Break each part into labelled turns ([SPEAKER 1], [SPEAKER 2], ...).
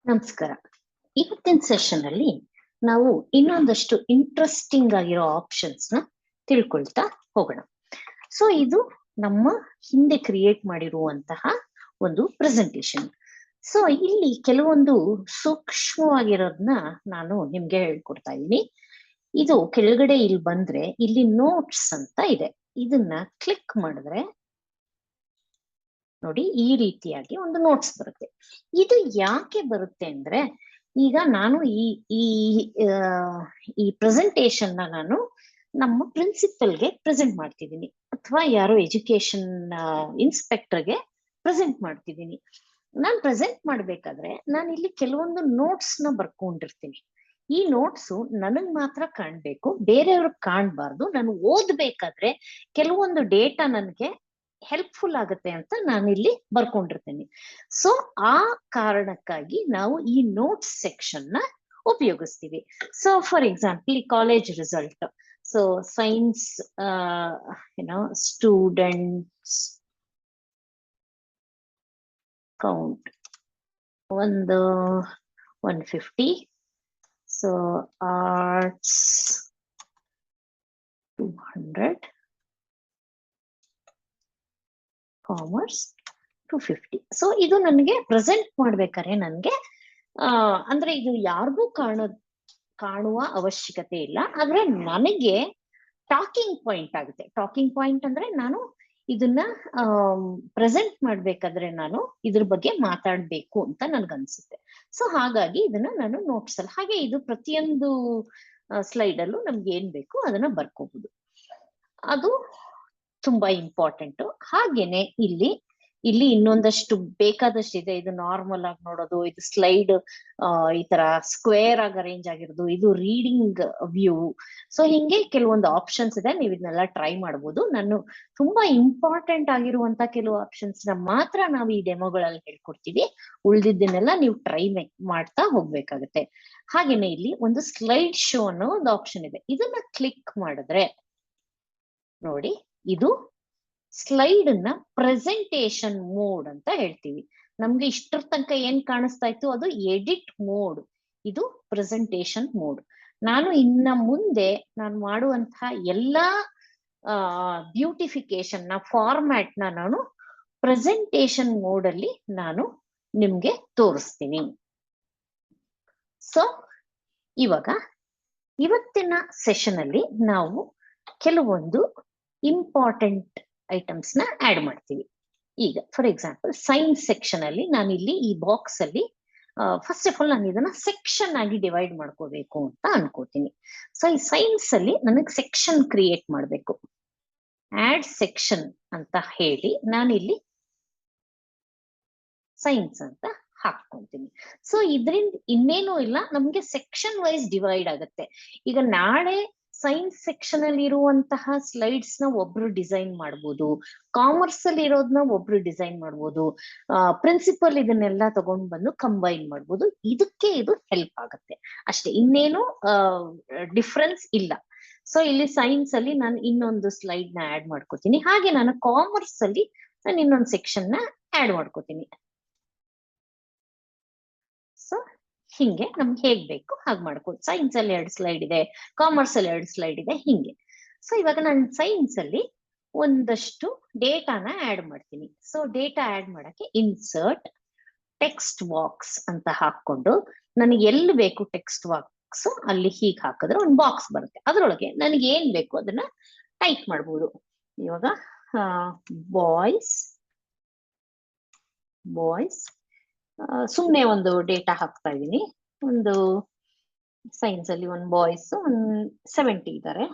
[SPEAKER 1] ನಮಸ್ಕಾರ. ಇವತ್ತಿನ ಸೆಷನ್ ಅಲ್ಲಿ ನಾವು ಇನ್ನೊಂದಷ್ಟು ಇಂಟ್ರೆಸ್ಟಿಂಗ್ ಆಗಿರೋ ಆಪ್ಷನ್ಸ್ ನ ತಿಳ್ಕೊಳ್ತಾ ಹೋಗೋಣ. ಸೊ ಇದು ನಮ್ಮ ಹಿಂದೆ ಕ್ರಿಯೇಟ್ ಮಾಡಿರುವಂತಹ ಒಂದು ಪ್ರೆಸೆಂಟೇಶನ್. ಸೊ ಇಲ್ಲಿ ಕೆಲವೊಂದು ಸೂಕ್ಷ್ಮವಾಗಿರೋದನ್ನ ನಾನು ನಿಮ್ಗೆ ಹೇಳ್ಕೊಡ್ತಾ ಇದ್ದೀನಿ. ಇದು ಕೆಳಗಡೆ ಇಲ್ಲಿ ಬಂದ್ರೆ ಇಲ್ಲಿ ನೋಟ್ಸ್ ಅಂತ ಇದೆ. ಇದನ್ನ ಕ್ಲಿಕ್ ಮಾಡಿದ್ರೆ ನೋಡಿ ಈ ರೀತಿಯಾಗಿ ಒಂದು ನೋಟ್ಸ್ ಬರುತ್ತೆ. ಇದು ಯಾಕೆ ಬರುತ್ತೆ ಅಂದ್ರೆ ಈಗ ನಾನು ಈ ಪ್ರೆಸೆಂಟೇಶನ್ ನಾನು ನಮ್ಮ ಪ್ರಿನ್ಸಿಪಲ್ಗೆ ಪ್ರೆಸೆಂಟ್ ಮಾಡ್ತಿದ್ದೀನಿ ಅಥವಾ ಯಾರೋ ಎಜುಕೇಶನ್ ಇನ್ಸ್ಪೆಕ್ಟರ್ಗೆ ಪ್ರೆಸೆಂಟ್ ಮಾಡ್ತಿದ್ದೀನಿ. ನಾನು ಪ್ರೆಸೆಂಟ್ ಮಾಡ್ಬೇಕಾದ್ರೆ ನಾನು ಇಲ್ಲಿ ಕೆಲವೊಂದು ನೋಟ್ಸ್ ನ ಬರ್ಕೊಂಡಿರ್ತೀನಿ. ಈ ನೋಟ್ಸ್ ನನಗ್ ಮಾತ್ರ ಕಾಣ್ಬೇಕು, ಬೇರೆಯವ್ರಿಗೆ ಕಾಣ್ಬಾರ್ದು. ನಾನು ಓದ್ಬೇಕಾದ್ರೆ ಕೆಲವೊಂದು ಡೇಟಾ ನನಗೆ ಹೆಲ್ಪ್ಫುಲ್ ಆಗುತ್ತೆ ಅಂತ ನಾನು ಇಲ್ಲಿ ಬರ್ಕೊಂಡಿರ್ತೇನೆ. ಸೊ ಆ ಕಾರಣಕ್ಕಾಗಿ ನಾವು ಈ ನೋಟ್ಸ್ ಸೆಕ್ಷನ್ ನ ಉಪಯೋಗಿಸ್ತೀವಿ. ಸೊ ಫಾರ್ ಎಕ್ಸಾಂಪಲ್ ಈ college result, so science students count ಒಂದು 150, ಸೊ ಆರ್ಟ್ಸ್ 200, ಕಾಮರ್ಸ್ 250. ಸೊ ಇದು ನನಗೆ ಪ್ರೆಸೆಂಟ್ ಮಾಡ್ಬೇಕಾದ್ರೆ ನನಗೆ ಅಂದ್ರೆ ಇದು ಯಾರಿಗೂ ಕಾಣುವ ಅವಶ್ಯಕತೆ ಇಲ್ಲ. ಆದ್ರೆ ನನಗೆ ಟಾಕಿಂಗ್ ಪಾಯಿಂಟ್ ಆಗುತ್ತೆ. ಟಾಕಿಂಗ್ ಪಾಯಿಂಟ್ ಅಂದ್ರೆ ನಾನು ಇದನ್ನ ಪ್ರೆಸೆಂಟ್ ಮಾಡ್ಬೇಕಾದ್ರೆ ನಾನು ಇದ್ರ ಬಗ್ಗೆ ಮಾತಾಡ್ಬೇಕು ಅಂತ ನನ್ಗನ್ಸುತ್ತೆ. ಸೊ ಹಾಗಾಗಿ ಇದನ್ನ ನಾನು ನೋಟ್ಸ್ ಅಲ್ಲಿ ಹಾಗೆ ಇದು ಪ್ರತಿಯೊಂದು ಸ್ಲೈಡ್ ಅಲ್ಲೂ ನಮ್ಗೆ ಏನ್ ಬೇಕು ಅದನ್ನ ಬರ್ಕೋಬಹುದು. ಅದು ತುಂಬಾ ಇಂಪಾರ್ಟೆಂಟ್. ಹಾಗೇನೆ ಇಲ್ಲಿ ಇನ್ನೊಂದಷ್ಟು ಬೇಕಾದಷ್ಟು ಇದೆ. ಇದು ನಾರ್ಮಲ್ ಆಗಿ ನೋಡೋದು, ಇದು ಸ್ಲೈಡ್ ಈ ತರ ಸ್ಕ್ವೇರ್ ಆಗಿ ಅರೇಂಜ್ ಆಗಿರೋದು, ಇದು ರೀಡಿಂಗ್ ವ್ಯೂ. ಸೊ ಹಿಂಗೆ ಕೆಲವೊಂದು ಆಪ್ಷನ್ಸ್ ಇದೆ, ನೀವು ಇದನ್ನೆಲ್ಲ ಟ್ರೈ ಮಾಡ್ಬೋದು. ನಾನು ತುಂಬಾ ಇಂಪಾರ್ಟೆಂಟ್ ಆಗಿರುವಂತ ಕೆಲವು ಆಪ್ಷನ್ಸ್ ನ ಮಾತ್ರ ನಾವು ಈ ಡೆಮೋಗಳಲ್ಲಿ ಹೇಳ್ಕೊಡ್ತೀವಿ. ಉಳಿದಿದ್ದನ್ನೆಲ್ಲ ನೀವು ಟ್ರೈ ಮಾಡ್ತಾ ಹೋಗ್ಬೇಕಾಗತ್ತೆ. ಹಾಗೇನೆ ಇಲ್ಲಿ ಒಂದು ಸ್ಲೈಡ್ ಶೋ ಅನ್ನೋ ಒಂದು ಆಪ್ಷನ್ ಇದೆ. ಇದನ್ನ ಕ್ಲಿಕ್ ಮಾಡಿದ್ರೆ ನೋಡಿ ಇದು ಸ್ಲೈಡ್ ನ ಪ್ರೆಸೆಂಟೇಶನ್ ಮೋಡ್ ಅಂತ ಹೇಳ್ತೀವಿ. ನಮ್ಗೆ ಇಷ್ಟರ ತನಕ ಏನ್ ಕಾಣಿಸ್ತಾ ಇತ್ತು ಅದು ಎಡಿಟ್ ಮೋಡ್, ಇದು ಪ್ರೆಸೆಂಟೇಶನ್ ಮೋಡ್. ನಾನು ಇನ್ನ ಮುಂದೆ ನಾನು ಮಾಡುವಂತಹ ಎಲ್ಲಾ ಬ್ಯೂಟಿಫಿಕೇಶನ್ ನ ಫಾರ್ಮ್ಯಾಟ್ ನಾನು ಪ್ರೆಸೆಂಟೇಶನ್ ಮೋಡ್ ಅಲ್ಲಿ ನಾನು ನಿಮ್ಗೆ ತೋರಿಸ್ತೀನಿ. ಸೊ ಇವಾಗ ಇವತ್ತಿನ ಸೆಷನ್ ಅಲ್ಲಿ ನಾವು ಕೆಲವೊಂದು ಇಂಪಾರ್ಟೆಂಟ್ ಐಟಮ್ಸ್ ನ ಆಡ್ ಮಾಡ್ತೀವಿ. ಈಗ ಫಾರ್ ಎಕ್ಸಾಂಪಲ್ ಸೈನ್ಸ್ ಸೆಕ್ಷನ್ ಅಲ್ಲಿ ನಾನು ಇಲ್ಲಿ ಈ ಬಾಕ್ಸ್ ಅಲ್ಲಿ ಫಸ್ಟ್ ಆಫ್ ಆಲ್ ನಾನು ಇದನ್ನ ಸೆಕ್ಷನ್ ಆಗಿ ಡಿವೈಡ್ ಮಾಡ್ಕೋಬೇಕು ಅಂತ ಅನ್ಕೋತೀನಿ. ಸೊ ಈ ಸೈನ್ಸ್ ಅಲ್ಲಿ ನನಗೆ ಸೆಕ್ಷನ್ ಕ್ರಿಯೇಟ್ ಮಾಡ್ಬೇಕು. ಆಡ್ ಸೆಕ್ಷನ್ ಅಂತ ಹೇಳಿ ನಾನಿಲ್ಲಿ ಸೈನ್ಸ್ ಅಂತ ಹಾಕೊಂತೀನಿ. ಸೊ ಇದರಿಂದ ಇನ್ನೇನು ಇಲ್ಲ, ನಮ್ಗೆ ಸೆಕ್ಷನ್ ವೈಸ್ ಡಿವೈಡ್ ಆಗುತ್ತೆ. ಈಗ ನಾಳೆ ಸೈನ್ಸ್ ಸೆಕ್ಷನ್ ಅಲ್ಲಿ ಇರುವಂತಹ ಸ್ಲೈಡ್ಸ್ ನ ಒಬ್ರು ಡಿಸೈನ್ ಮಾಡ್ಬೋದು, ಕಾಮರ್ಸ್ ಅಲ್ಲಿ ಇರೋದನ್ನ ಒಬ್ರು ಡಿಸೈನ್ ಮಾಡ್ಬೋದು, ಪ್ರಿನ್ಸಿಪಲ್ ಇದನ್ನೆಲ್ಲ ತಗೊಂಡ್ ಬಂದು ಕಂಬೈನ್ ಮಾಡ್ಬೋದು. ಇದಕ್ಕೆ ಇದು ಹೆಲ್ಪ್ ಆಗುತ್ತೆ ಅಷ್ಟೇ, ಇನ್ನೇನು ಡಿಫ್ರೆನ್ಸ್ ಇಲ್ಲ. ಸೊ ಇಲ್ಲಿ ಸೈನ್ಸ್ ಅಲ್ಲಿ ನಾನು ಇನ್ನೊಂದು ಸ್ಲೈಡ್ ನ ಆಡ್ ಮಾಡ್ಕೋತೀನಿ. ಹಾಗೆ ನಾನು ಕಾಮರ್ಸ್ ಅಲ್ಲಿ ನಾನು ಇನ್ನೊಂದು ಸೆಕ್ಷನ್ ನ ಆಡ್ ಮಾಡ್ಕೋತೀನಿ. ಸೊ ಹಿಂಗೆ ನಮ್ಗೆ ಹೇಗ್ ಬೇಕು ಹಾಗೆ ಮಾಡ್ಕೋದು. ಸೈನ್ಸ್ ಅಲ್ಲಿ 2 ಸ್ಲೈಡ್ ಇದೆ, ಕಾಮರ್ಸ್ ಅಲ್ಲಿ 2 ಸ್ಲೈಡ್ ಇದೆ, ಹಿಂಗೆ. ಸೊ ಇವಾಗ ನಾನು ಸೈನ್ಸ್ ಅಲ್ಲಿ ಒಂದಷ್ಟು ಡೇಟಾನ ಆಡ್ ಮಾಡ್ತೀನಿ. ಸೊ ಡೇಟಾ ಆಡ್ ಮಾಡಕ್ಕೆ ಇನ್ಸರ್ಟ್ ಟೆಕ್ಸ್ಟ್ ಬಾಕ್ಸ್ ಅಂತ ಹಾಕೊಂಡು ನನಗೆ ಎಲ್ಲಿ ಬೇಕು ಟೆಕ್ಸ್ಟ್ ಬಾಕ್ಸ್ ಅಲ್ಲಿ ಹೀಗೆ ಹಾಕಿದ್ರೆ ಒಂದು ಬಾಕ್ಸ್ ಬರುತ್ತೆ. ಅದರೊಳಗೆ ನನಗೆ ಏನ್ ಬೇಕು ಅದನ್ನ ಟೈಪ್ ಮಾಡ್ಬೋದು. ಇವಾಗ ಬಾಯ್ಸ್ ಸುಮ್ನೆ ಒಂದು ಡೇಟಾ ಹಾಕ್ತಾ ಇದೀನಿ. ಒಂದು ಸೈನ್ಸ್ ಅಲ್ಲಿ ಒಂದು ಬಾಯ್ಸ್ 70 ಇದ್ದಾರೆ,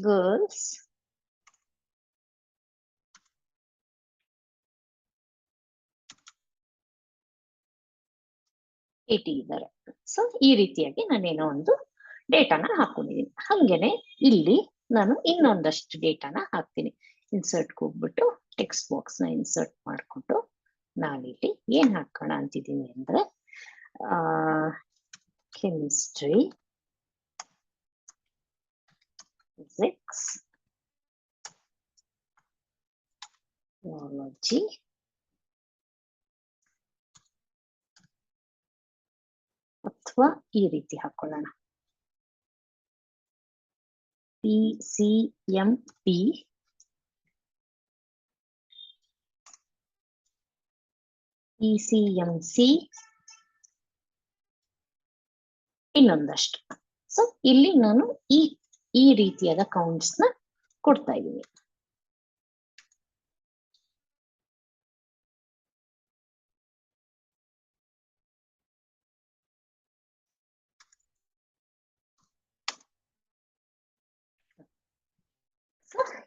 [SPEAKER 1] ಗರ್ಲ್ಸ್ 80 ಇದ್ದಾರೆ. ಸೊ ಈ ರೀತಿಯಾಗಿ ನಾನೇನೋ ಒಂದು ಡೇಟಾನ ಹಾಕೊಂಡಿದ್ದೀನಿ. ಹಂಗೇನೆ ಇಲ್ಲಿ ನಾನು ಇನ್ನೊಂದಷ್ಟು ಡೇಟಾನ ಹಾಕ್ತೀನಿ. ಇನ್ಸರ್ಟ್ ಹೋಗ್ಬಿಟ್ಟು ಟೆಕ್ಸ್ಟ್ ಬಾಕ್ಸ್ ನ ಇನ್ಸರ್ಟ್ ಮಾಡ್ಕೊಂಡು ನಾನಿಲ್ಲಿ ಏನ್ ಹಾಕೋಣ ಅಂತಿದ್ದೀನಿ ಅಂದ್ರೆ ಕೆಮಿಸ್ಟ್ರಿ, ಫಿಸಿಕ್ಸ್, biology, ಅಥವಾ ಈ ರೀತಿ ಹಾಕೊಳ್ಳೋಣ. PCMP PCMC ಇನ್ನೊಂದಷ್ಟು. ಸೊ ಇಲ್ಲಿ ನಾನು ಈ ರೀತಿಯಾದ ಕೌಂಟ್ಸ್ ನ ಕೊಡ್ತಾ ಇದ್ದೀನಿ.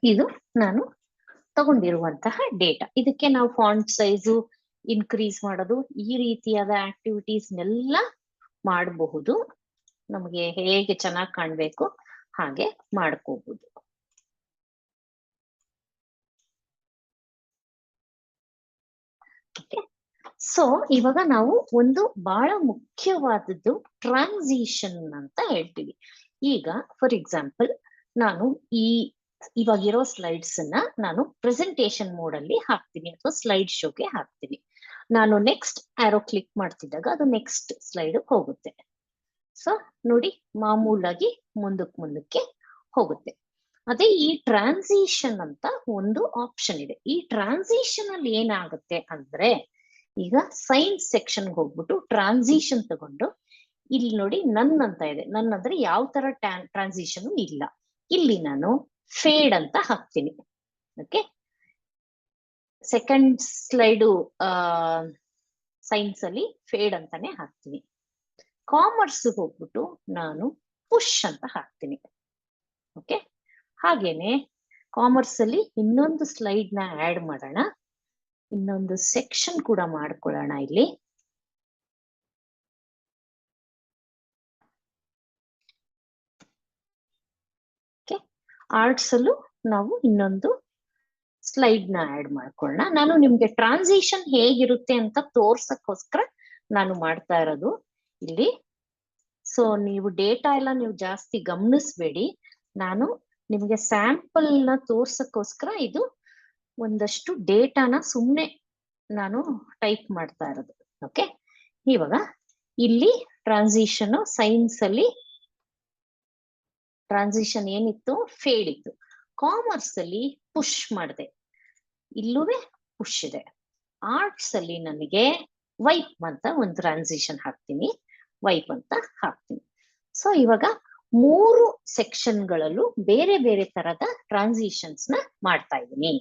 [SPEAKER 1] ಇದು ನಾನು ತಗೊಂಡಿರುವಂತಹ ಡೇಟಾ. ಇದಕ್ಕೆ ನಾವು ಫಾಂಟ್ ಸೈಜು ಇನ್ಕ್ರೀಸ್ ಮಾಡೋದು, ಈ ರೀತಿಯಾದ ಆಕ್ಟಿವಿಟೀಸ್ನೆಲ್ಲ ಮಾಡಬಹುದು. ನಮಗೆ ಹೇಗೆ ಚೆನ್ನಾಗಿ ಕಾಣ್ಬೇಕು ಹಾಗೆ ಮಾಡ್ಕೋಬಹುದು. ಸೊ ಇವಾಗ ನಾವು ಒಂದು ಬಹಳ ಮುಖ್ಯವಾದದ್ದು ಟ್ರಾನ್ಸಿಷನ್ ಅಂತ ಹೇಳ್ತೀವಿ. ಈಗ ಫಾರ್ ಎಕ್ಸಾಂಪಲ್ ನಾನು ಇವಾಗಿರೋ ಸ್ಲೈಡ್ಸ್ ಅನ್ನ ನಾನು ಪ್ರೆಸೆಂಟೇಶನ್ ಮೋಡ್ ಅಲ್ಲಿ ಹಾಕ್ತೀನಿ ಅಥವಾ ಸ್ಲೈಡ್ ಶೋಗೆ ಹಾಕ್ತೀನಿ. ನಾನು ನೆಕ್ಸ್ಟ್ ಆರೋ ಕ್ಲಿಕ್ ಮಾಡ್ತಿದ್ದಾಗ ಅದು ನೆಕ್ಸ್ಟ್ ಸ್ಲೈಡ್ ಹೋಗುತ್ತೆ. ಸೊ ನೋಡಿ, ಮಾಮೂಲಾಗಿ ಮುಂದಕ್ಕೆ ಹೋಗುತ್ತೆ. ಅದೇ ಈ ಟ್ರಾನ್ಸಿಷನ್ ಅಂತ ಒಂದು ಆಪ್ಷನ್ ಇದೆ. ಈ ಟ್ರಾನ್ಸಿಷನ್ ಅಲ್ಲಿ ಏನಾಗುತ್ತೆ ಅಂದ್ರೆ, ಈಗ ಸೈನ್ಸ್ ಸೆಕ್ಷನ್ಗೆ ಹೋಗ್ಬಿಟ್ಟು ಟ್ರಾನ್ಸಿಷನ್ ತಗೊಂಡು ಇಲ್ಲಿ ನೋಡಿ ನನ್ ಅಂತ ಇದೆ. ನನ್ ಅಂದ್ರೆ ಯಾವ ತರ ಟ್ರಾನ್ಸಿಷನ್ ಇಲ್ಲ. ಇಲ್ಲಿ ನಾನು ಫೇಡ್ ಅಂತ ಹಾಕ್ತೀನಿ. ಓಕೆ, ಸೆಕೆಂಡ್ ಸ್ಲೈಡು ಸೈನ್ಸ್ ಅಲ್ಲಿ ಫೇಡ್ ಅಂತಾನೆ ಹಾಕ್ತೀನಿ. ಕಾಮರ್ಸ್ ಹೋಗ್ಬಿಟ್ಟು ನಾನು ಪುಷ್ ಅಂತ ಹಾಕ್ತೀನಿ. ಓಕೆ, ಹಾಗೇನೆ ಕಾಮರ್ಸ್ ಅಲ್ಲಿ ಇನ್ನೊಂದು ಸ್ಲೈಡ್ ನ ಆಡ್ ಮಾಡೋಣ, ಇನ್ನೊಂದು ಸೆಕ್ಷನ್ ಕೂಡ ಮಾಡ್ಕೊಳ್ಳೋಣ ಇಲ್ಲಿ. ಆರ್ಟ್ಸ್ ಅಲ್ಲೂ ನಾವು ಇನ್ನೊಂದು ಸ್ಲೈಡ್ ನ ಆಡ್ ಮಾಡ್ಕೊಳ್ಳೋಣ. ನಾನು ನಿಮ್ಗೆ ಟ್ರಾನ್ಸಿಷನ್ ಹೇಗಿರುತ್ತೆ ಅಂತ ತೋರ್ಸಕ್ಕೋಸ್ಕರ ನಾನು ಮಾಡ್ತಾ ಇರೋದು ಇಲ್ಲಿ. ಸೊ ನೀವು ಡೇಟಾ ಎಲ್ಲ ನೀವು ಜಾಸ್ತಿ ಗಮನಿಸ್ಬೇಡಿ, ನಾನು ನಿಮ್ಗೆ ಸ್ಯಾಂಪಲ್ ನ ತೋರ್ಸಕ್ಕೋಸ್ಕರ ಇದು ಒಂದಷ್ಟು ಡೇಟಾನ ಸುಮ್ನೆ ನಾನು ಟೈಪ್ ಮಾಡ್ತಾ ಇರೋದು. ಓಕೆ, ಇವಾಗ ಇಲ್ಲಿ ಟ್ರಾನ್ಸಿಷನ್ ಸೈನ್ಸ್ ಅಲ್ಲಿ ಟ್ರಾನ್ಸಿಷನ್ ಏನಿತ್ತು, ಫೇಡ್ ಇತ್ತು. ಕಾಮರ್ಸ್ ಅಲ್ಲಿ ಪುಷ್ ಮಾಡಿದೆ, ಇಲ್ಲೂ ಪುಷ್ ಇದೆ. ಆರ್ಟ್ಸ್ ಅಲ್ಲಿ ನನಗೆ ವೈಪ್ ಅಂತ ಒಂದು ಟ್ರಾನ್ಸಿಷನ್ ಹಾಕ್ತೀನಿ, ವೈಪ್ ಅಂತ ಹಾಕ್ತೀನಿ. ಸೊ ಇವಾಗ 3 ಸೆಕ್ಷನ್ಗಳಲ್ಲೂ ಬೇರೆ ಬೇರೆ ತರದ ಟ್ರಾನ್ಸಿಷನ್ಸ್ ನ ಮಾಡ್ತಾ ಇದ್ದೀನಿ.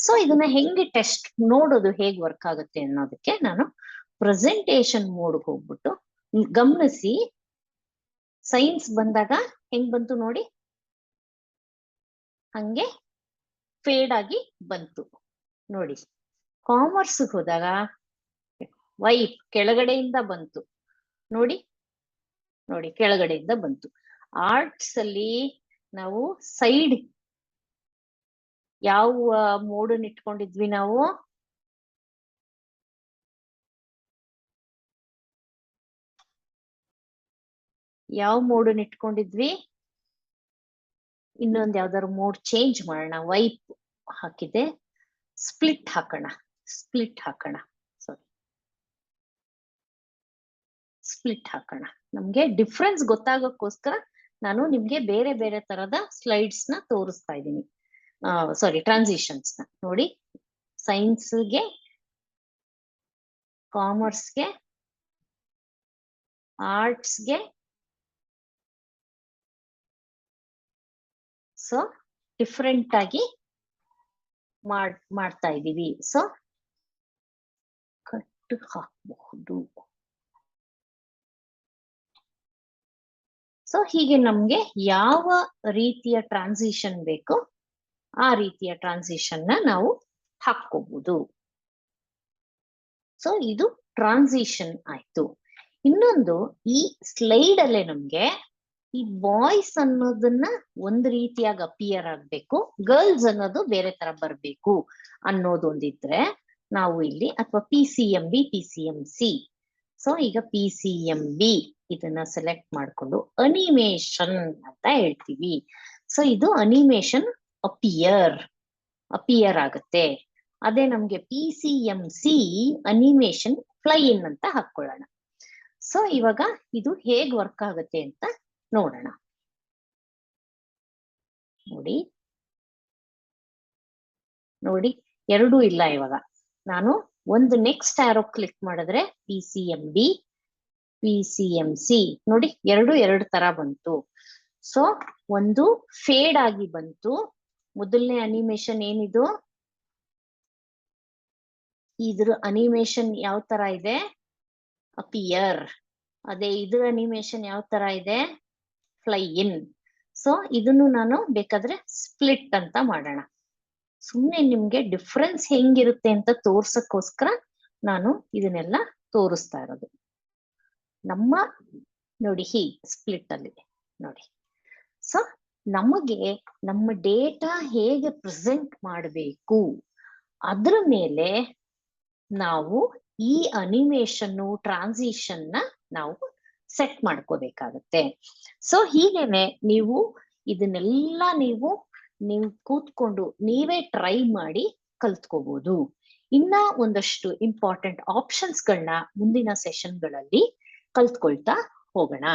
[SPEAKER 1] ಸೊ ಇದನ್ನ ಹೆಂಗೆ ಟೆಸ್ಟ್ ನೋಡೋದು, ಹೇಗ್ ವರ್ಕ್ ಆಗುತ್ತೆ ಅನ್ನೋದಕ್ಕೆ ನಾನು ಪ್ರೆಸೆಂಟೇಶನ್ ಮೋಡ್ ಹೋಗ್ಬಿಟ್ಟು ಗಮನಿಸಿ. ಸೈನ್ಸ್ ಬಂದಾಗ ಹೆಂಗ್ ಬಂತು ನೋಡಿ, ಹಂಗೆ ಫೇಡ್ ಆಗಿ ಬಂತು ನೋಡಿ. ಕಾಮರ್ಸ್ ಹೋದಾಗ ವೈಪ್ ಕೆಳಗಡೆಯಿಂದ ಬಂತು ನೋಡಿ, ನೋಡಿ ಕೆಳಗಡೆಯಿಂದ ಬಂತು. ಆರ್ಟ್ಸ್ ಅಲ್ಲಿ ನಾವು ಸೈಡ್ ಯಾವ ಮೋಡನ್ ಇಟ್ಕೊಂಡಿದ್ವಿ, ನಾವು ಯಾವ ಮೋಡನ್ ಇಟ್ಕೊಂಡಿದ್ವಿ, ಇನ್ನೊಂದು ಯಾವ್ದಾದ್ರು ಮೋಡ್ ಚೇಂಜ್ ಮಾಡೋಣ. ವೈಪ್ ಹಾಕಿದೆ, ಸ್ಪ್ಲಿಟ್ ಹಾಕೋಣ, ಸ್ಪ್ಲಿಟ್ ಹಾಕೋಣ, ಸಾರಿ ಸ್ಪ್ಲಿಟ್ ಹಾಕೋಣ. ನಮ್ಗೆ ಡಿಫ್ರೆನ್ಸ್ ಗೊತ್ತಾಗೋಕ್ಕೋಸ್ಕರ ನಾನು ನಿಮ್ಗೆ ಬೇರೆ ಬೇರೆ ತರದ ಸ್ಲೈಡ್ಸ್ ನ ತೋರಿಸ್ತಾ ಇದ್ದೀನಿ. ಸಾರಿ, ಟ್ರಾನ್ಸಿಷನ್ಸ್ ನ ನೋಡಿ. ಸೈನ್ಸ್ಗೆ, ಕಾಮರ್ಸ್ಗೆ, ಆರ್ಟ್ಸ್ಗೆ. ಸೊ ಡಿಫ್ರೆಂಟ್ ಆಗಿ ಮಾಡ್ತಾ ಇದ್ದೀವಿ. ಸೊ ಕಟ್ಟು ಹಾಕಬಹುದು. ಸೊ ಹೀಗೆ ನಮ್ಗೆ ಯಾವ ರೀತಿಯ ಟ್ರಾನ್ಸಿಷನ್ ಬೇಕೋ ಆ ರೀತಿಯ ಟ್ರಾನ್ಸಿಷನ್ ನ ನಾವು ಹಾಕೋಬಹುದು. ಸೊ ಇದು ಟ್ರಾನ್ಸಿಷನ್ ಆಯ್ತು. ಇನ್ನೊಂದು, ಈ ಸ್ಲೈಡ್ ಅಲ್ಲೇ ನಮ್ಗೆ ಈ ಬಾಯ್ಸ್ ಅನ್ನೋದನ್ನ ಒಂದ್ ರೀತಿಯಾಗಿ ಅಪಿಯರ್ ಆಗ್ಬೇಕು, ಗರ್ಲ್ಸ್ ಅನ್ನೋದು ಬೇರೆ ತರ ಬರ್ಬೇಕು ಅನ್ನೋದೊಂದಿದ್ರೆ ನಾವು ಇಲ್ಲಿ, ಅಥವಾ PCMB PCMC. ಸೊ ಈಗ PCMB ಇದನ್ನ ಸೆಲೆಕ್ಟ್ ಮಾಡ್ಕೊಂಡು ಅನಿಮೇಷನ್ ಅಂತ ಹೇಳ್ತೀವಿ. ಸೊ ಇದು ಅನಿಮೇಷನ್ ಅಪಿಯರ್ ಆಗುತ್ತೆ. ಅದೇ ನಮ್ಗೆ PCMC ಅನಿಮೇಷನ್ ಫ್ಲೈ ಇನ್ ಅಂತ ಹಾಕೊಳ್ಳೋಣ. ಸೊ ಇವಾಗ ಇದು ಹೇಗ್ ವರ್ಕ್ ಆಗುತ್ತೆ ಅಂತ ನೋಡೋಣ. ನೋಡಿ ನೋಡಿ ಎರಡೂ ಇಲ್ಲ. ಇವಾಗ ನಾನು ಒಂದು ನೆಕ್ಸ್ಟ್ ಆರೋ ಕ್ಲಿಕ್ ಮಾಡಿದ್ರೆ PCMB PCMC ನೋಡಿ ಎರಡು ತರ ಬಂತು. ಸೊ ಒಂದು ಫೇಡ್ ಆಗಿ ಬಂತು. ಮೊದಲನೇ ಅನಿಮೇಷನ್ ಏನಿದು, ಇದ್ರ ಅನಿಮೇಷನ್ ಯಾವ ತರ ಇದೆ, ಅಪಿಯರ್. ಅದೇ ಇದ್ರ ಅನಿಮೇಷನ್ ಯಾವ ತರ ಇದೆ, ಫ್ಲೈ ಇನ್. ಸೊ ಇದನ್ನು ನಾನು ಬೇಕಾದ್ರೆ ಸ್ಪ್ಲಿಟ್ ಅಂತ ಮಾಡೋಣ. ಸುಮ್ನೆ ನಿಮ್ಗೆ ಡಿಫ್ರೆನ್ಸ್ ಹೆಂಗಿರುತ್ತೆ ಅಂತ ತೋರ್ಸಕ್ಕೋಸ್ಕರ ನಾನು ಇದನ್ನೆಲ್ಲ ತೋರಿಸ್ತಾ ಇರೋದು. ನಮ್ಮ ನೋಡಿ ಹೀಗೆ ಸ್ಪ್ಲಿಟ್ ಅಲ್ಲಿ ನೋಡಿ. ಸೊ ನಮಗೆ ನಮ್ಮ ಡೇಟಾ ಹೇಗೆ ಪ್ರೆಸೆಂಟ್ ಮಾಡಬೇಕು ಅದ್ರ ಮೇಲೆ ನಾವು ಈ ಅನಿಮೇಷನ್ ಟ್ರಾನ್ಸಿಷನ್ ನ ನಾವು ಸೆಟ್ ಮಾಡ್ಕೋಬೇಕಾಗತ್ತೆ. ಸೊ ಹೀಗೇನೆ ನೀವು ಇದನ್ನೆಲ್ಲ ನೀವು ಕೂತ್ಕೊಂಡು ನೀವೇ ಟ್ರೈ ಮಾಡಿ ಕಲ್ತ್ಕೋಬಹುದು. ಇನ್ನ ಒಂದಷ್ಟು ಇಂಪಾರ್ಟೆಂಟ್ ಆಪ್ಷನ್ಸ್ ಗಳನ್ನ ಮುಂದಿನ ಸೆಷನ್ಗಳಲ್ಲಿ ಕಲ್ತ್ಕೊಳ್ತಾ ಹೋಗೋಣ.